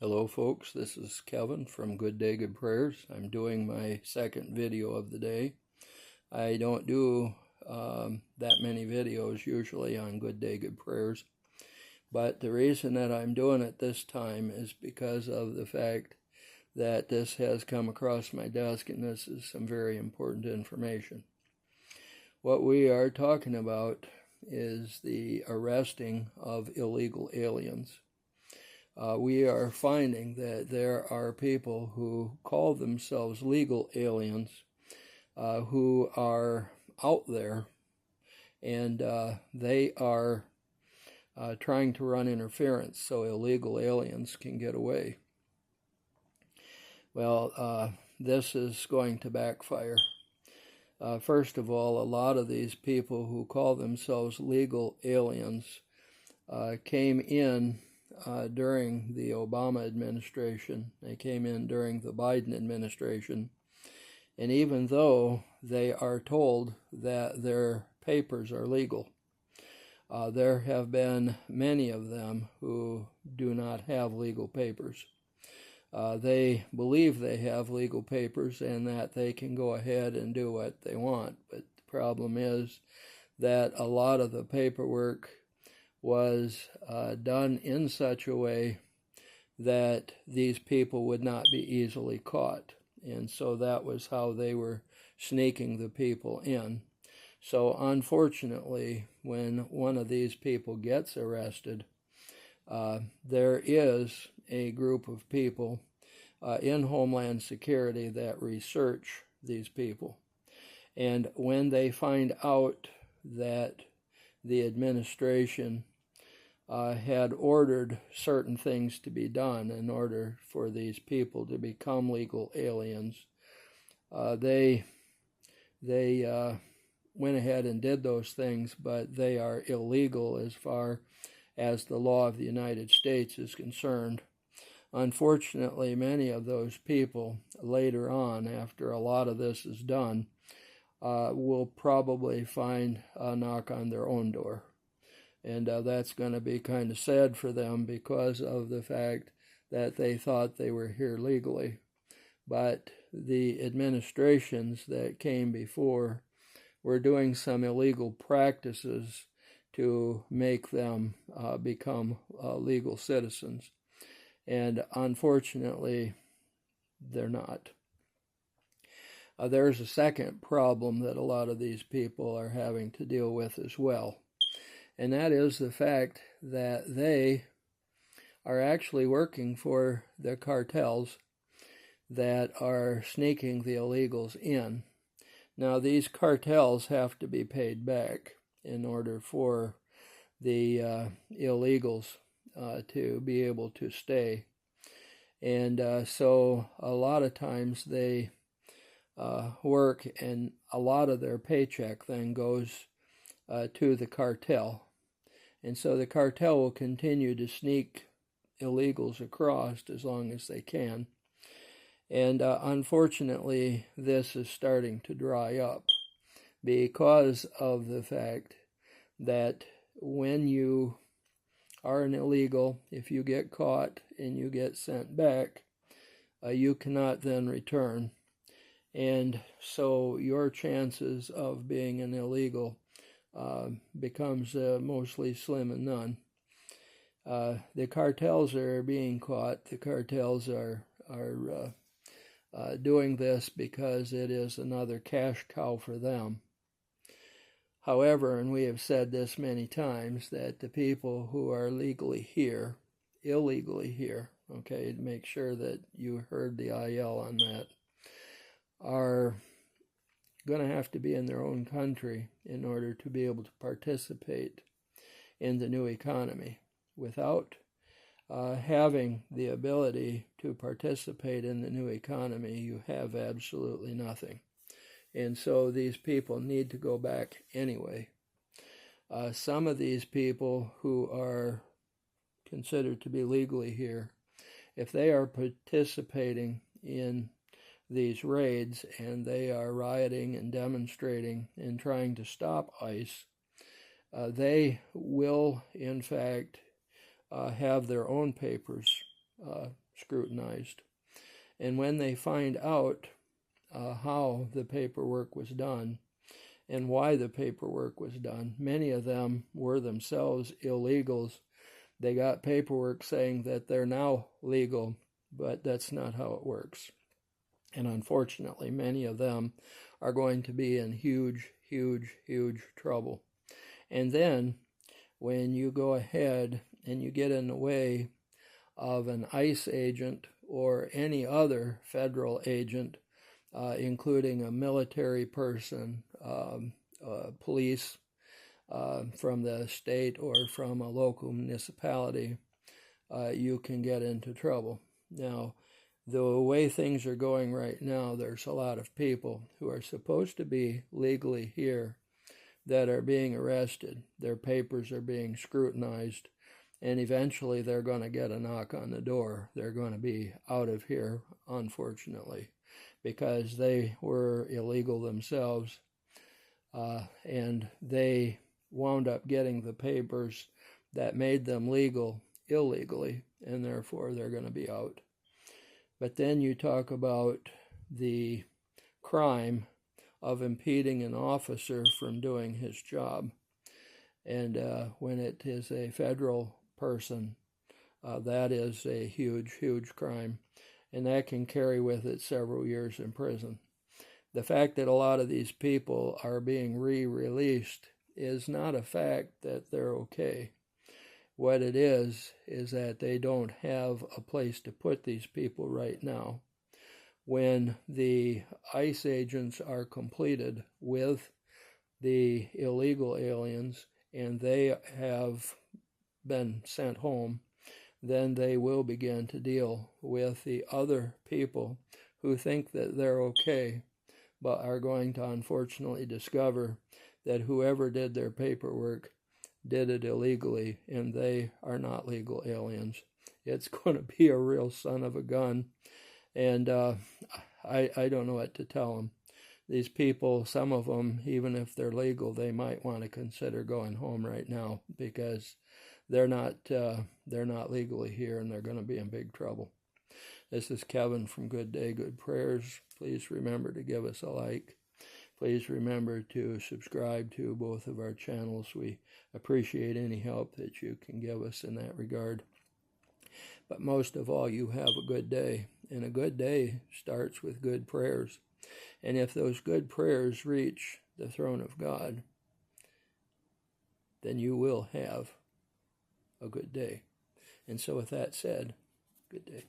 Hello folks, this is Kevin from Good Day Good Prayers. I'm doing my second video of the day. I don't do that many videos usually on Good Day Good Prayers, but the reason that I'm doing it this time is because of the fact that this has come across my desk and this is some very important information. What we are talking about is the arresting of illegal aliens. We are finding that there are people who call themselves legal aliens who are out there, and they are trying to run interference so illegal aliens can get away. Well, this is going to backfire. First of all, a lot of these people who call themselves legal aliens came in during the Obama administration. They came in during the Biden administration. And even though they are told that their papers are legal, there have been many of them who do not have legal papers. They believe they have legal papers and that they can go ahead and do what they want. But the problem is that a lot of the paperwork was done in such a way that these people would not be easily caught. And so that was how they were sneaking the people in. So unfortunately, when one of these people gets arrested, there is a group of people in Homeland Security that research these people. And when they find out that the administration had ordered certain things to be done in order for these people to become legal aliens, they went ahead and did those things, but they are illegal as far as the law of the United States is concerned. Unfortunately, many of those people later on, after a lot of this is done, will probably find a knock on their own door. And that's going to be kind of sad for them because of the fact that they thought they were here legally. But the administrations that came before were doing some illegal practices to make them become legal citizens. And unfortunately, they're not. There's a second problem that a lot of these people are having to deal with as well. And that is the fact that they are actually working for the cartels that are sneaking the illegals in. Now, these cartels have to be paid back in order for the illegals to be able to stay. And so a lot of times they work, and a lot of their paycheck then goes to the cartel. And so the cartel will continue to sneak illegals across as long as they can. And unfortunately, this is starting to dry up because of the fact that when you are an illegal, if you get caught and you get sent back, you cannot then return. And so your chances of being an illegal becomes mostly slim and none. The cartels are being caught. The cartels are doing this because it is another cash cow for them. However, and we have said this many times, that the people who are legally here, illegally here, okay, to make sure that you heard the IL on that, are going to have to be in their own country in order to be able to participate in the new economy. Without having the ability to participate in the new economy, you have absolutely nothing. And so these people need to go back anyway. Some of these people who are considered to be legally here, if they are participating in these raids and they are rioting and demonstrating and trying to stop ICE, they will in fact have their own papers scrutinized. And when they find out how the paperwork was done and why the paperwork was done, many of them were themselves illegals. They got paperwork saying that they're now legal, but that's not how it works. And unfortunately, many of them are going to be in huge, huge, huge trouble. And then when you go ahead and you get in the way of an ICE agent or any other federal agent, including a military person, police from the state or from a local municipality, you can get into trouble. Now, the way things are going right now, there's a lot of people who are supposed to be legally here that are being arrested. Their papers are being scrutinized, and eventually they're going to get a knock on the door. They're going to be out of here, unfortunately, because they were illegal themselves, and they wound up getting the papers that made them legal illegally, and therefore they're going to be out. But then you talk about the crime of impeding an officer from doing his job. And when it is a federal person, that is a huge, huge crime. And that can carry with it several years in prison. The fact that a lot of these people are being re-released is not a fact that they're okay. What it is that they don't have a place to put these people right now. When the ICE agents are completed with the illegal aliens and they have been sent home, then they will begin to deal with the other people who think that they're okay, but are going to unfortunately discover that whoever did their paperwork did it illegally, and they are not legal aliens. It's going to be a real son of a gun, and I don't know what to tell them. These people, some of them, even if they're legal, they might want to consider going home right now because they're not legally here, and they're going to be in big trouble. This is Kevin from Good Day, Good Prayers. Please remember to give us a like. Please remember to subscribe to both of our channels. We appreciate any help that you can give us in that regard. But most of all, you have a good day. And a good day starts with good prayers. And if those good prayers reach the throne of God, then you will have a good day. And so with that said, good day.